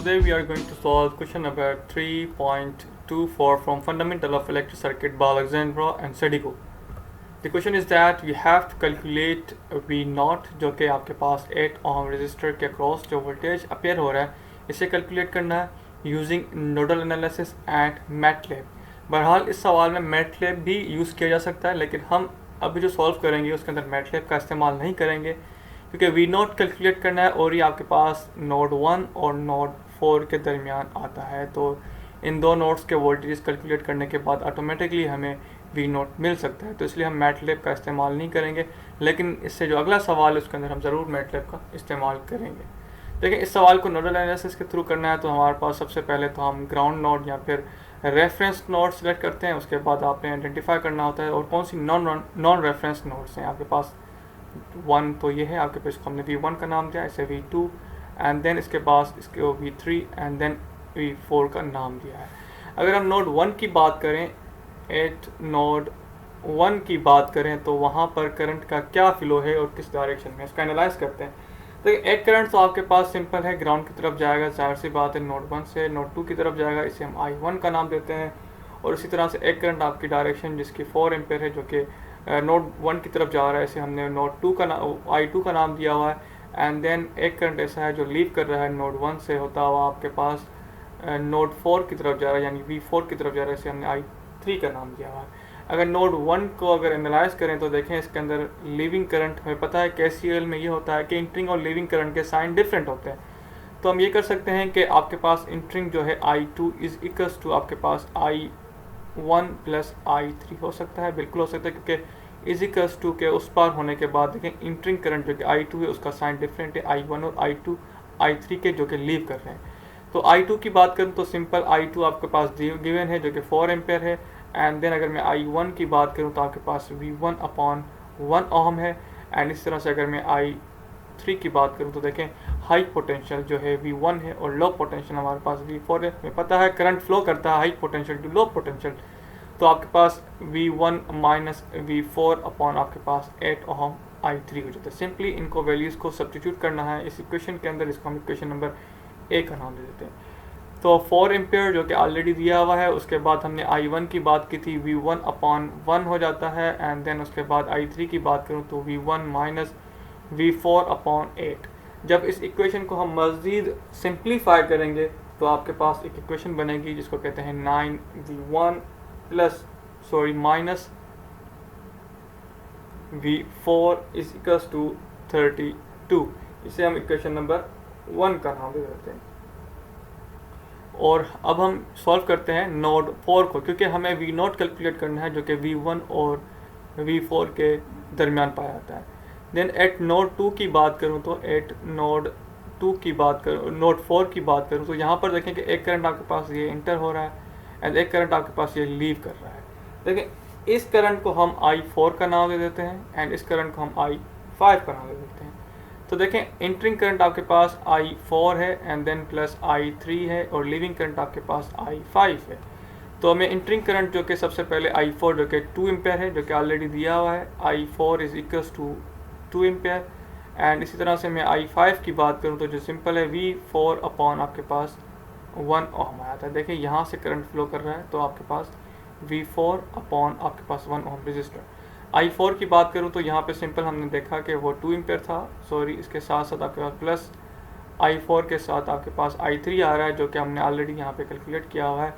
today we are going to solve question number 3.24 from Fundamental of Electric Circuit by Alexandra and Sedico. The question is that we have to calculate V0 जो कि आपके पास 8 ohm resistor के across जो voltage appear हो रहा है, इसे calculate करना है using nodal analysis and MATLAB. बहरहाल इस सवाल में MATLAB भी यूज़ किया जा सकता है, लेकिन हम अभी जो सॉल्व करेंगे उसके अंदर MATLAB का इस्तेमाल नहीं करेंगे, क्योंकि V0 कैलकुलेट करना है और ये आपके पास नोड 1 और नोड 4 के दरमियान आता है। तो इन दो नोड्स के वोल्टेज कैलकुलेट करने के बाद ऑटोमेटिकली हमें V0 मिल सकता है, तो इसलिए हम मैटलैब का इस्तेमाल नहीं करेंगे। लेकिन इससे जो अगला सवाल है उसके अंदर हम ज़रूर मैटलैब का इस्तेमाल करेंगे। देखिए, इस सवाल को नोडल एनालिसिस के थ्रू करना है, तो हमारे पास सबसे पहले तो हम ग्राउंड नोड या फिर रेफरेंस नोड सेलेक्ट करते हैं। उसके बाद आपने आइडेंटिफाई करना होता है और कौन सी नॉन रेफरेंस नोड्स हैं आपके पास। 1 तो ये है आपके पास, हमने V1 का नाम दिया, इसे V2 एंड देन इसके पास इसको V3 एंड देन V4 का नाम दिया है। अगर हम नोड 1 की बात करें, एट नोड 1 की बात करें तो वहाँ पर करंट का क्या फ्लो है और किस डायरेक्शन में, इसका एनालाइज करते हैं। तो एक करंट तो आपके पास सिंपल है, ग्राउंड की तरफ जाएगा, जाहिर सी बात है नोड 1 से नोड 2 की तरफ जाएगा, इसे हम I1 का नाम देते हैं। और इसी तरह से एक करंट आपकी डायरेक्शन जिसकी 4 एम्पेयर है जो कि नोड 1 की तरफ जा रहा है, इसे हमने नोड 2 का I2 का नाम दिया हुआ है। एंड देन एक करंट ऐसा है जो लीव कर रहा है नोड 1 से होता हुआ आपके पास नोड 4 की तरफ जा रहा है, यानी V4 की तरफ जा रहा है, इसे हमने I3 का नाम दिया हुआ है। अगर नोड 1 को अगर एनालाइज करें तो देखें इसके अंदर लीविंग करंट, हमें पता है KCL में ये होता है कि इंटरिंग और लीविंग करंट के साइन डिफरेंट होते हैं। तो हम ये कर सकते हैं कि आपके पास इंटरिंग जो है I2 इज इक्वल्स टू आपके पास I1 प्लस I3 हो सकता है, बिल्कुल हो सकता है, क्योंकि इज इक्वल्स टू के उस पार होने के बाद देखें इंटरिंग करंट जो कि I2 है उसका साइन डिफरेंट है I1 और I2 I3 के जो कि लीव कर रहे हैं। तो I2 की बात करूँ तो सिंपल I2 आपके पास गिवन है जो कि 4 एम्पेयर है। एंड देन अगर मैं I1 की बात करूँ तो आपके पास V1 अपॉन 1 ओम है। एंड इस तरह से अगर मैं I3 की बात करूँ तो देखें हाई पोटेंशियल जो है V1 है और लो पोटेंशियल हमारे पास V4 है। हमें पता है करंट फ्लो करता है high potential to low potential, तो आपके पास V1 माइनस V4 अपॉन आपके पास 8 ओम I3 हो जाता है। सिंपली इनको वैल्यूज़ को सब्स्टिट्यूट करना है इस इक्वेशन के अंदर, इसको हम इक्वेशन नंबर 1 का नाम दे देते हैं। तो 4 एम्पेयर जो कि ऑलरेडी दिया हुआ है, उसके बाद हमने I1 की बात की थी, V1 अपॉन 1 हो जाता है। एंड देन उसके बाद I3 की बात करूँ तो V1 माइनस V4 अपॉन 8। जब इस इक्वेशन को हम मज़ीद सिंप्लीफाई करेंगे तो आपके पास एक इक्वेशन बनेगी जिसको कहते हैं 9V1 minus V4 is equals to 32। इसे हम इक्वेशन नंबर 1 का नाम दे देते हैं। और अब हम सॉल्व करते हैं नोड 4 को, क्योंकि हमें V0 कैलकुलेट करना है जो कि V1 और V4 के दरमियान पाया जाता है। देन एट नोड 2 की बात करूं तो एट नोड 2 की बात करूं, नोड 4 की बात करूं तो यहाँ पर देखें कि एक करंट आपके पास ये इंटर हो रहा है एंड एक करंट आपके पास ये लीव कर रहा है। देखें इस करंट को हम I4 का नाम दे देते हैं एंड इस करंट को हम I5 का नाम दे देते हैं। तो देखें इंटरिंग करंट आपके पास I4 है एंड देन प्लस I3 है और लीविंग करंट आपके पास I5 है। तो हमें इंटरिंग करंट जो कि सबसे पहले I4 जो कि 2 एम्पेयर है जो कि ऑलरेडी दिया हुआ है, I4 is equals to 2 ampere. And इसी तरह से मैं I5 की बात करूं तो जो सिंपल है V4 अपॉन आपके पास 1 ओम आया था। देखिए यहाँ से करंट फ्लो कर रहा है तो आपके पास V4 अपॉन आपके पास 1 ओम रजिस्टर। I4 की बात करूं तो यहाँ पे सिंपल हमने देखा कि वो 2 एम्पेयर था, सॉरी इसके साथ साथ आपके पास प्लस I4 के साथ आपके पास I3 आ रहा है जो कि हमने ऑलरेडी यहाँ पे कैलकुलेट किया हुआ है।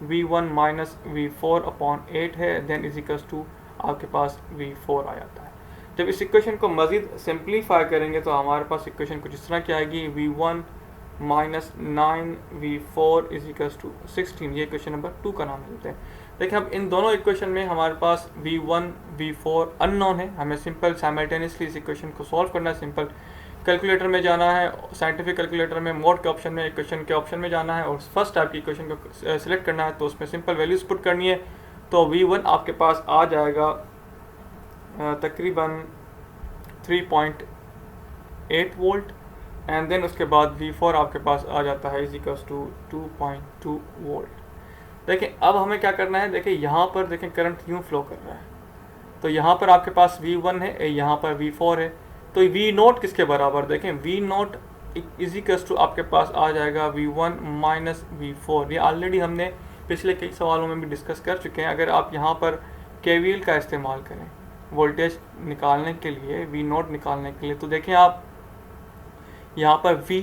V1 माइनस V4 अपॉन 8 है, देन इज इक्वल्स टू आपके पास V4 आ जाता है। जब इस इक्वेशन को मज़ीद सिंप्लीफाई करेंगे तो हमारे पास इक्वेशन कुछ इस तरह की आएगी, V1 minus 9V4 is equals to 16। ये इक्वेशन नंबर 2 का नाम देते हैं। देखिए अब इन दोनों इक्वेशन में हमारे पास V1 V4 अननोन है, हमें सिंपल साइमल्टेनियसली इस इक्वेशन को सॉल्व करना है। सिंपल कैलकुलेटर में जाना है, साइंटिफिक कैलकुलेटर में मोड के ऑप्शन में इक्वेशन के ऑप्शन में जाना है और फर्स्ट टाइप की इक्वेशन को सिलेक्ट करना है, तो उसमें सिंपल वैल्यूज पुट करनी है। तो V1 आपके पास आ जाएगा तकरीबन 3.8 वोल्ट एंड देन उसके बाद V4 आपके पास आ जाता है इज इक्वल्स टू 2.2 वोल्ट। देखिए अब हमें क्या करना है, देखिए यहाँ पर देखें करंट यूँ फ्लो कर रहा है, तो यहाँ पर आपके पास V1 है, यहाँ पर V4 है, तो V0 किसके बराबर, देखें V0 इजिकल्स टू आपके पास आ जाएगा V1 माइनस V4। ये ऑलरेडी हमने पिछले कई सवालों में भी डिस्कस कर चुके हैं। अगर आप यहाँ पर केवीएल का इस्तेमाल करें वोल्टेज निकालने के लिए, V0 निकालने के लिए, तो देखें आप यहाँ पर V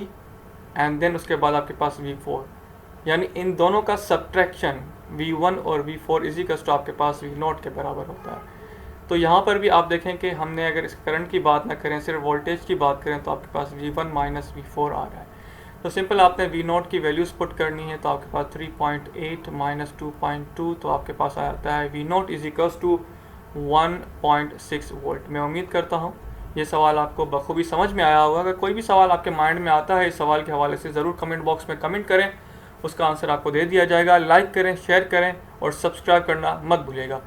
एंड देन उसके बाद आपके पास V4, यानी इन दोनों का सब्ट्रैक्शन V1 और V4 इजिकल्स टू आपके पास V0 के बराबर होता है। तो यहाँ पर भी आप देखें कि हमने अगर इस करंट की बात ना करें, सिर्फ वोल्टेज की बात करें, तो आपके पास V1 माइनस V4 आ रहा है। तो सिंपल आपने V0 की वैल्यूज़ पुट करनी है, तो आपके पास 3.8 माइनस 2.2, तो आपके पास आ जाता है V0 इजिकल्स टू 1.6 वोल्ट। मैं उम्मीद करता हूँ ये सवाल आपको बखूबी समझ में आया होगा। अगर कोई भी सवाल आपके माइंड में आता है इस सवाल के हवाले से, ज़रूर कमेंट बॉक्स में कमेंट करें, उसका आंसर आपको दे दिया जाएगा। लाइक करें, शेयर करें और सब्सक्राइब करना मत भूलिएगा।